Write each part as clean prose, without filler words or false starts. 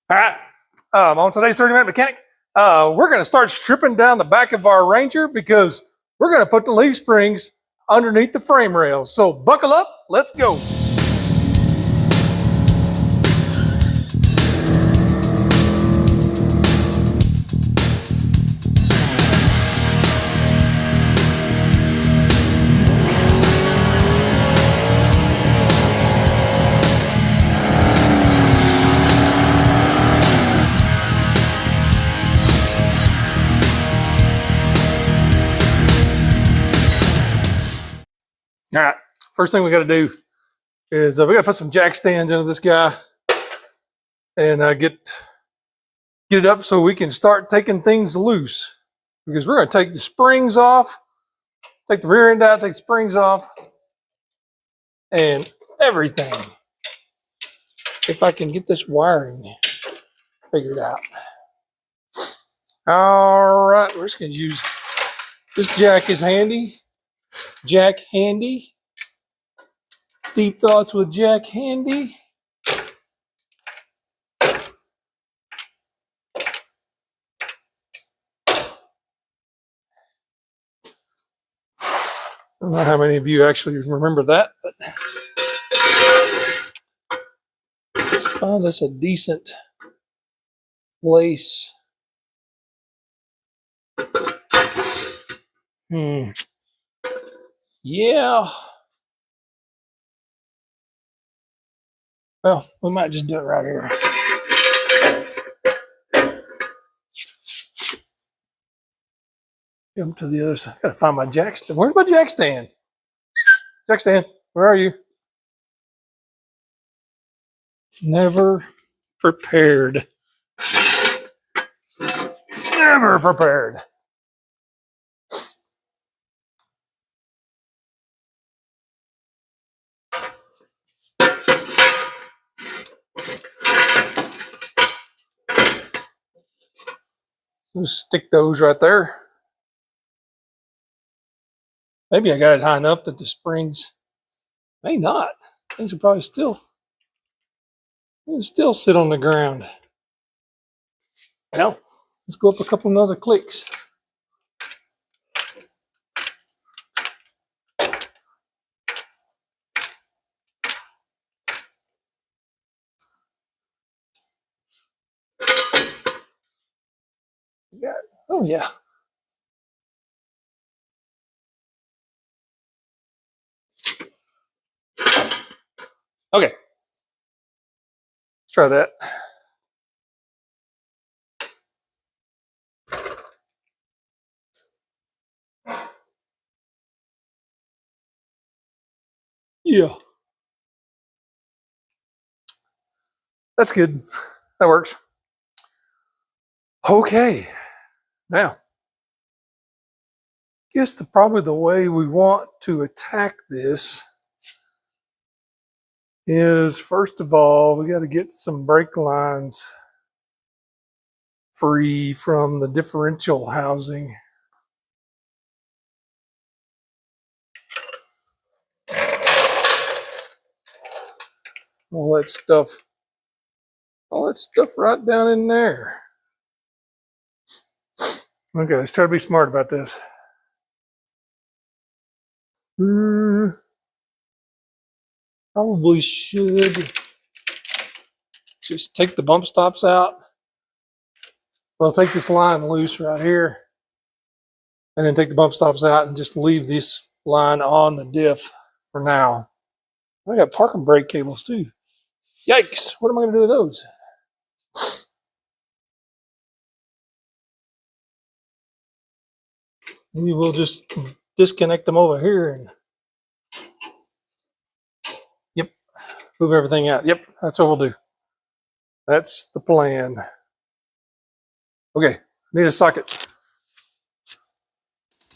All right, on today's 30-minute mechanic, we're going to start stripping down the back of our Ranger because we're going to put the leaf springs underneath the frame rails. So buckle up, let's go. All right, first thing we got to do is we got to put some jack stands into this guy and get it up so we can start taking things loose, because we're going to take the springs off, take the rear end out, take the springs off, and everything. If I can get this wiring figured out. All right, we're just going to use this jack is handy. Jack Handy. Deep thoughts with Jack Handy. I don't know how many of you actually remember that, but find us a decent place. Yeah. Well, we might just do it right here. Come to the other side. Gotta find my jack stand. Where's my jack stand? Jack stand, where are you? Never prepared. Never prepared. Just stick those right there. Maybe I got it high enough that the springs may not. Things will probably still sit on the ground. Well, let's go up a couple of other clicks. Oh yeah. Okay. Let's try that. Yeah. That's good. That works. Okay. Now, I guess probably the way we want to attack this is, first of all, we got to get some brake lines free from the differential housing. All that stuff right down in there. Okay, let's try to be smart about this. Probably should just take the bump stops out. Well, take this line loose right here, and then take the bump stops out and just leave this line on the diff for now. I got parking brake cables too. Yikes, what am I going to do with those? Maybe we'll just disconnect them over here and move everything out. Yep, that's what we'll do. That's the plan. Okay, need a socket.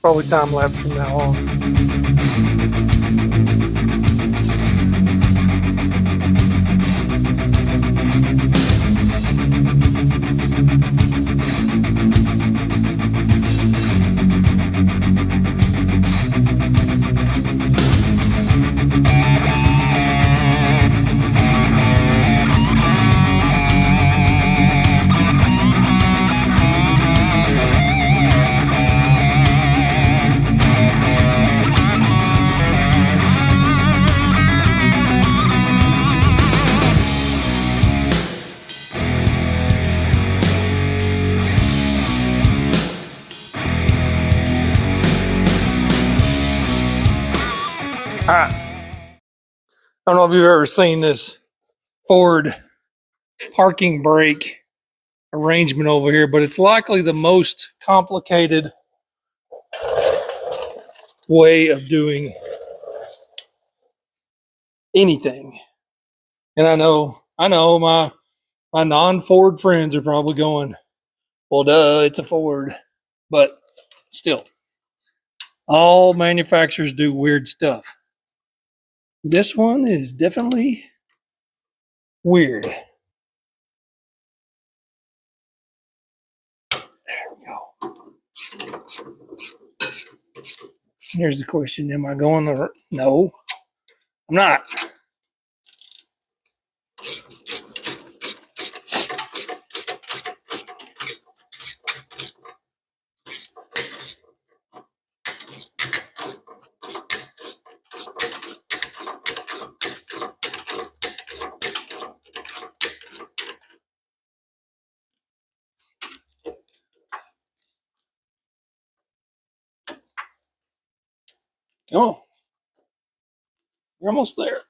Probably time lapse from now on. don't know if you've ever seen this Ford parking brake arrangement over here, but it's likely the most complicated way of doing anything. And I know my non-Ford friends are probably going, well, duh, it's a Ford. But still, all manufacturers do weird stuff. This one is definitely weird. There we go. Here's the question. Am I going to? No, I'm not. Come on. We're almost there.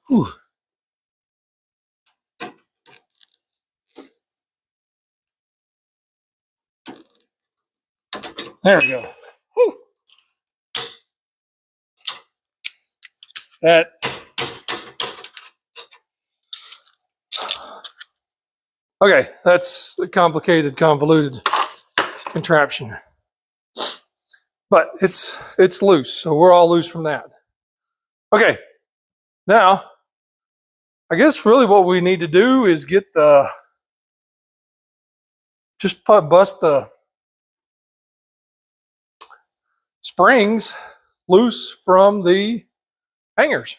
Whew. There we go. Whew. That. Okay, that's a complicated, convoluted contraption. But it's loose, so we're all loose from that. Okay, now, I guess really what we need to do is get bust the springs loose from the hangers.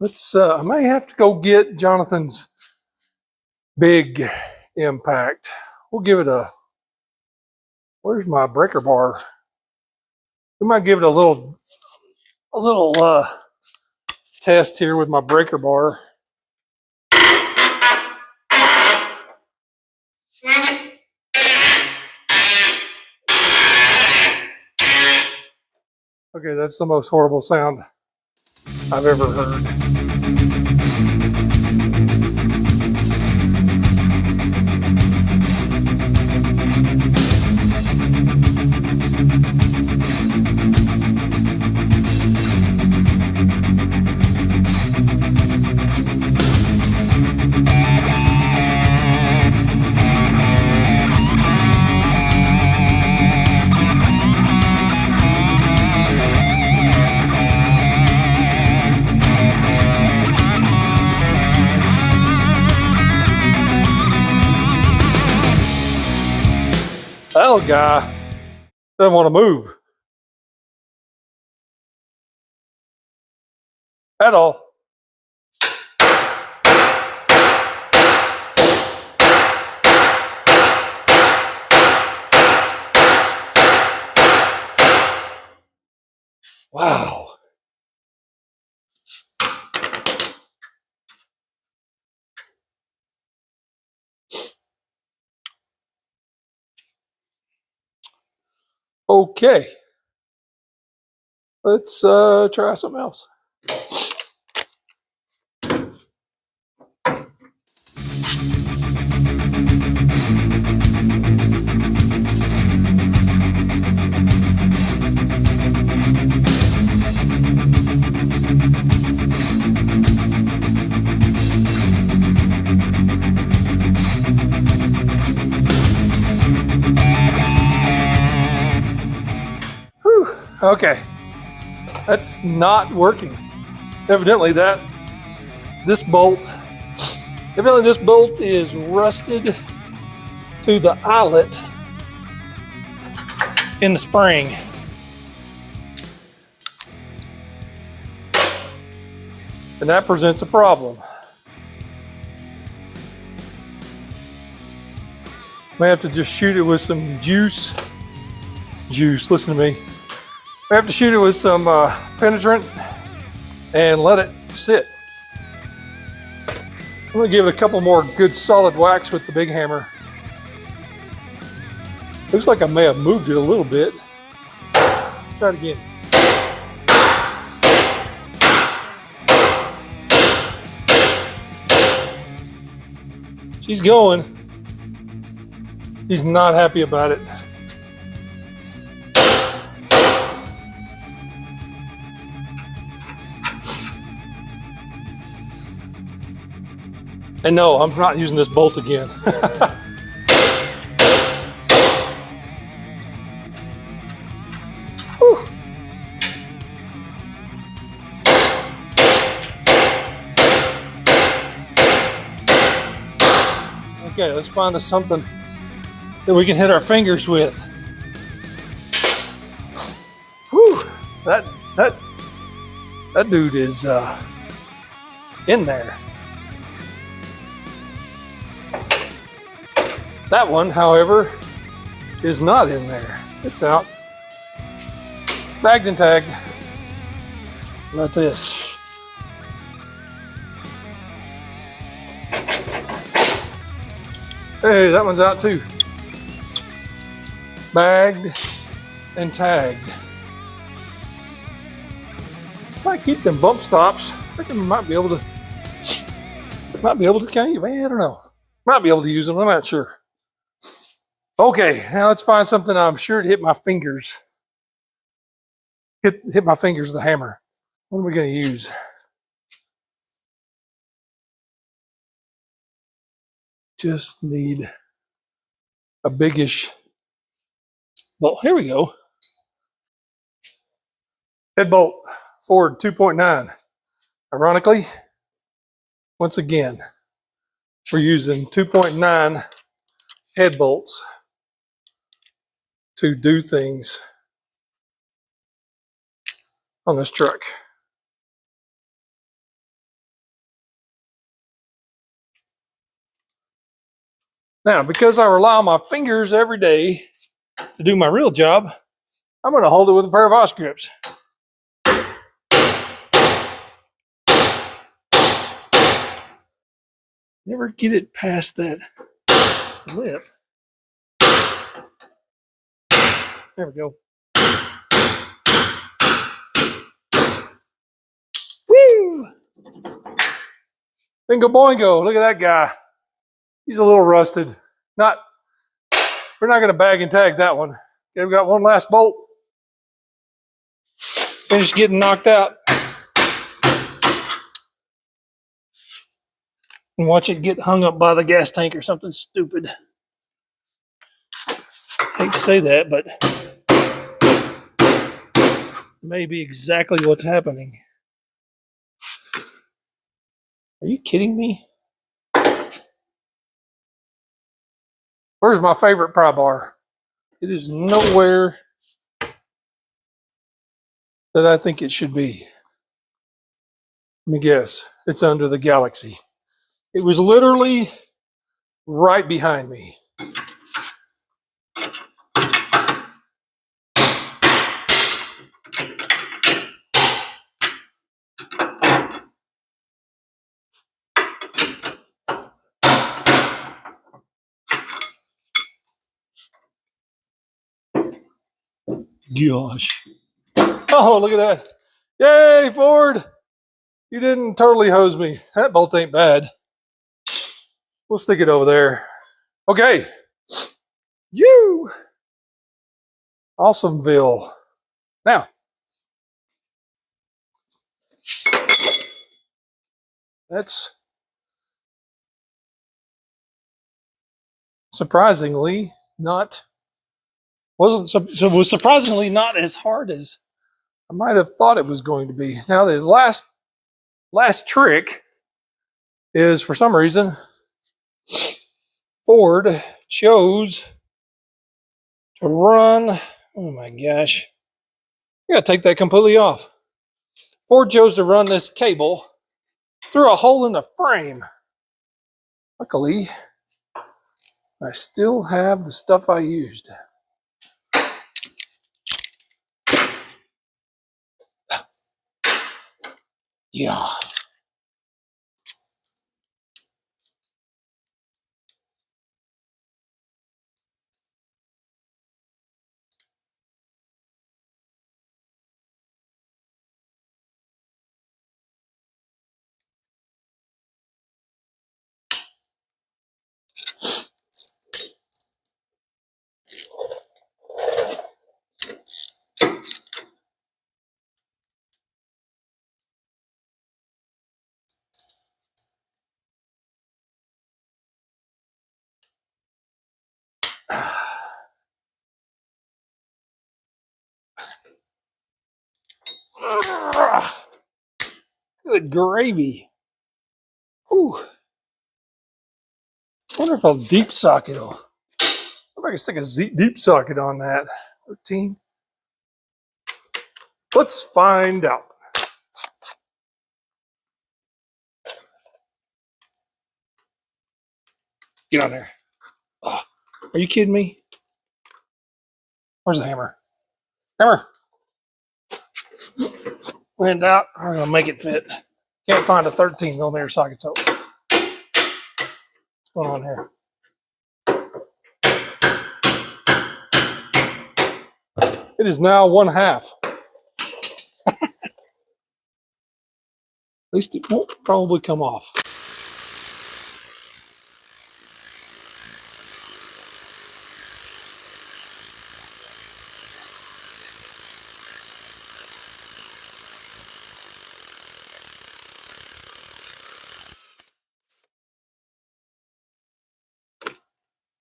I may have to go get Jonathan's big impact. We'll give it where's my breaker bar? We might give it a little test here with my breaker bar. Okay, that's the most horrible sound I've ever heard. That little guy doesn't want to move at all. Wow. Okay. Let's try something else. Whew. Okay. That's not working. Evidently this bolt is rusted to the eyelet in the spring. And that presents a problem. May have to just shoot it with some juice. Listen to me. We have to shoot it with some penetrant and let it sit. I'm gonna give it a couple more good solid whacks with the big hammer. Looks like I may have moved it a little bit. Try it again. She's going. She's not happy about it. And no, I'm not using this bolt again. Okay, let's find us something that we can hit our fingers with. Whew, that dude is in there. That one, however, is not in there. It's out. Bagged and tagged. How about this? Hey, that one's out too. Bagged and tagged. Might keep them bump stops. I think I might be able to kind of, I don't know. Might be able to use them, I'm not sure. Okay, now let's find something I'm sure to hit my fingers. Hit my fingers with a hammer. What are we going to use? Just need a biggish. Well, here we go. Head bolt, Ford 2.9. Ironically, once again, we're using 2.9 head bolts to do things on this truck. Now, because I rely on my fingers every day to do my real job, I'm going to hold it with a pair of vice grips. Never get it past that lip. There we go. Woo! Bingo boingo. Look at that guy. He's a little rusted. We're not going to bag and tag that one. Okay, we got one last bolt. Finished getting knocked out. And watch it get hung up by the gas tank or something stupid. Hate to say that, but maybe exactly what's happening. Are you kidding me? Where's my favorite pry bar? It is nowhere that I think it should be. Let me guess. It's under the Galaxy. It was literally right behind me. Gosh. Oh, look at that. Yay, Ford. You didn't totally hose me. That bolt ain't bad. We'll stick it over there. Okay. You. Awesomeville. Now. That's surprisingly not, was surprisingly not as hard as I might have thought it was going to be. Now the last trick is, for some reason, Ford chose to run, oh my gosh, I gotta take that completely off. Ford chose to run this cable through a hole in the frame. Luckily, I still have the stuff I used. Yeah. Good gravy. Whew. I wonder if I'll deep socket will. If I can stick a deep socket on that. 13. Let's find out. Get on there. Oh, are you kidding me? Where's the hammer? Hammer! Went out. I'm going to make it fit. Can't find a 13 millimeter socket, so what's going on here? It is now 1/2. At least it won't probably come off.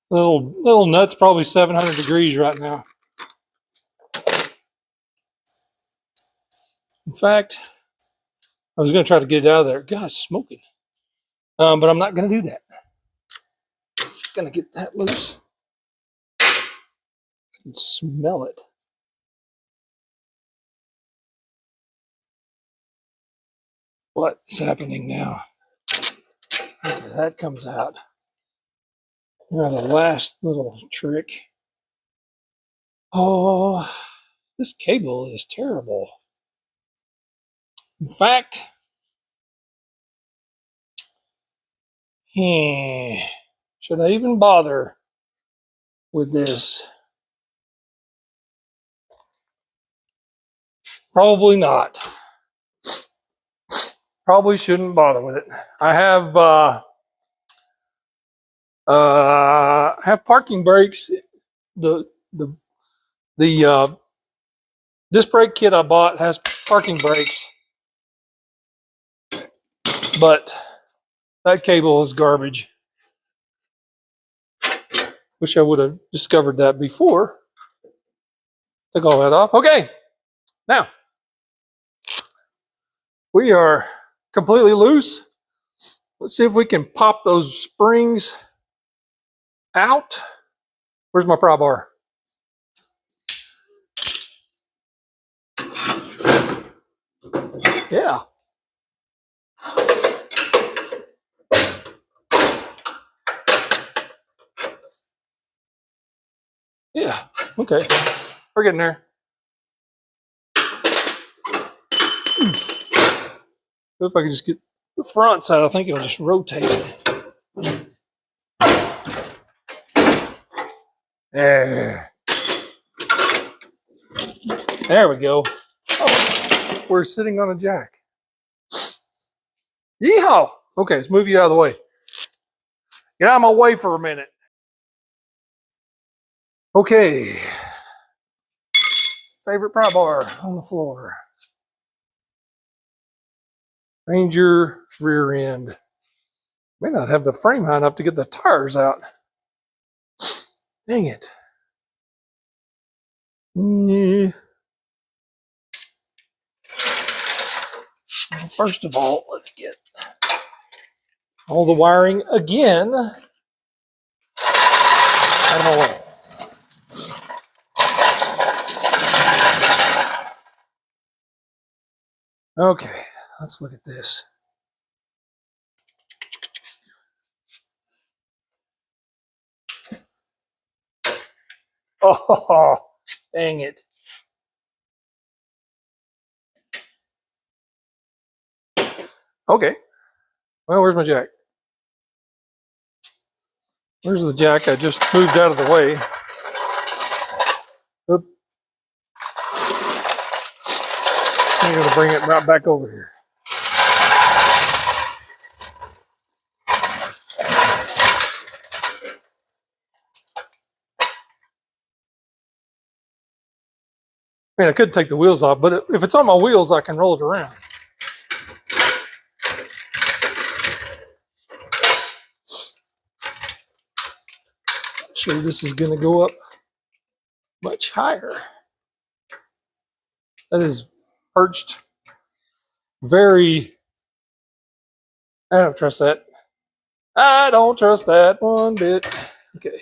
Little nut's probably 700 degrees right now. In fact, I was going to try to get it out of there. God, it's smoking. But I'm not going to do that. Just going to get that loose. I can smell it. What is happening now? Okay, that comes out. Now the last little trick. Oh, this cable is terrible. In fact, should I even bother with this? Probably not. Probably shouldn't bother with it. I have parking brakes. The disc brake kit I bought has parking brakes, but that cable is garbage. Wish I would have discovered that before. Took all that off. Okay, now we are completely loose. Let's see if we can pop those springs out. Where's my pry bar? Yeah. Yeah. Okay. We're getting there. If I can just get the front side, I think it'll just rotate it. There we go. Oh, we're sitting on a jack. Yeehaw! Okay, let's move you out of the way. Get out of my way for a minute. Okay. Favorite pry bar on the floor. Ranger rear end. May not have the frame high enough to get the tires out. Dang it. Yeah. Well, first of all, let's get all the wiring again out of my way. Okay, let's look at this. Oh, dang it. Okay. Well, where's my jack? Where's the jack I just moved out of the way? Oop. I'm going to bring it right back over here. I mean, I could take the wheels off, but if it's on my wheels, I can roll it around. Sure, this is going to go up much higher. That is, perched very, I don't trust that. I don't trust that one bit. Okay.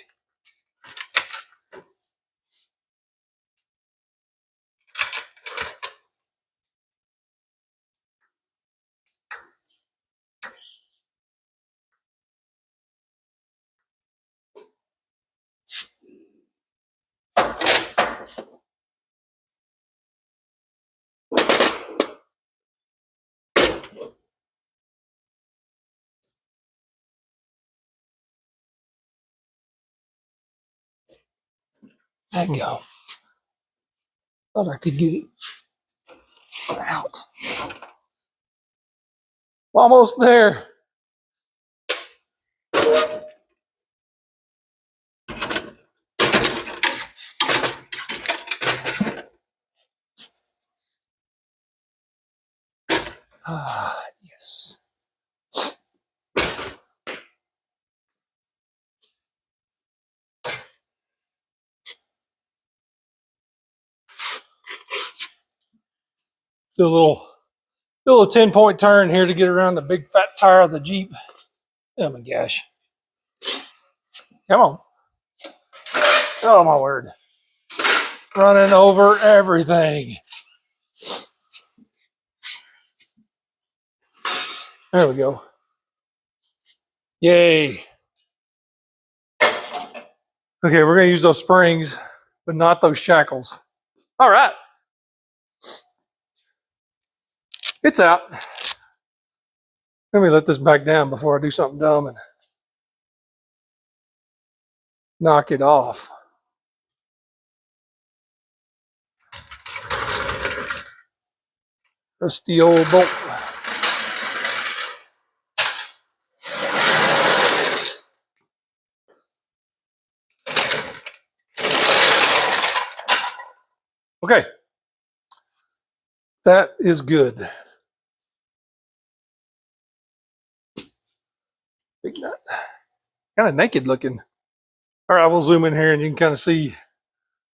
There you go. Thought I could get it out. Almost there. Ah, yes. Do a little 10-point turn here to get around the big fat tire of the Jeep. Oh my gosh. Come on. Oh my word. Running over everything. There we go. Yay. Okay, we're going to use those springs, but not those shackles. All right. It's out. Let me let this back down before I do something dumb and knock it off. Rusty old bolt. Okay. That is good. Big nut. Kind of naked looking. All right, we'll zoom in here and you can kind of see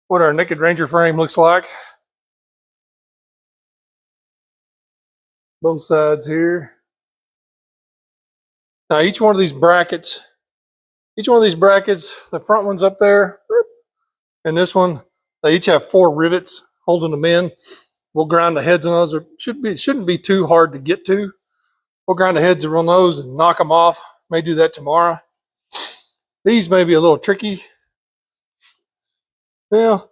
what our Naked Ranger frame looks like. Both sides here. Now each one of these brackets, the front one's up there, and this one, they each have 4 rivets holding them in. We'll grind the heads on those. It shouldn't be too hard to get to. We'll grind the heads on those and knock them off. May do that tomorrow. These may be a little tricky. Well,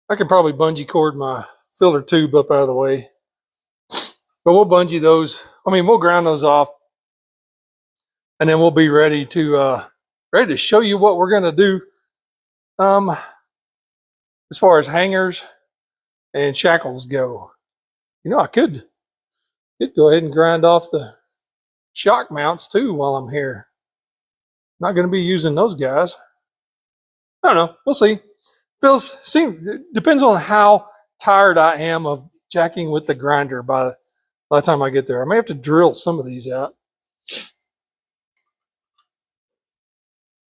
I can probably bungee cord my filler tube up out of the way. But we'll bungee those. We'll grind those off. And then we'll be ready to show you what we're going to do as far as hangers and shackles go. I could go ahead and grind off the shock mounts too while I'm here. Not going to be using those guys. I don't know. We'll see. Depends on how tired I am of jacking with the grinder by the time I get there. I may have to drill some of these out.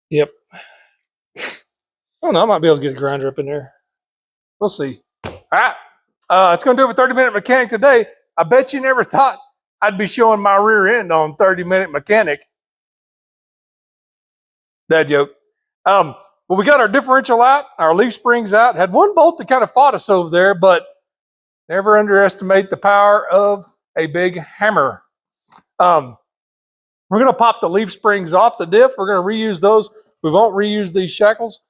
Yep. Oh no, I might be able to get a grinder up in there. We'll see. All right. It's going to do it for 30-Minute Mechanic today. I bet you never thought I'd be showing my rear end on 30-Minute Mechanic. That joke. Well, we got our differential out, our leaf springs out. Had one bolt that kind of fought us over there, but never underestimate the power of a big hammer. We're going to pop the leaf springs off the diff. We're going to reuse those. We won't reuse these shackles,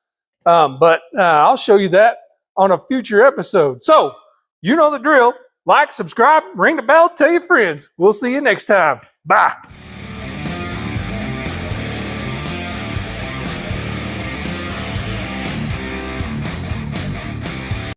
but I'll show you that on a future episode. So, you know the drill. Like, subscribe, ring the bell, tell your friends. We'll see you next time. Bye.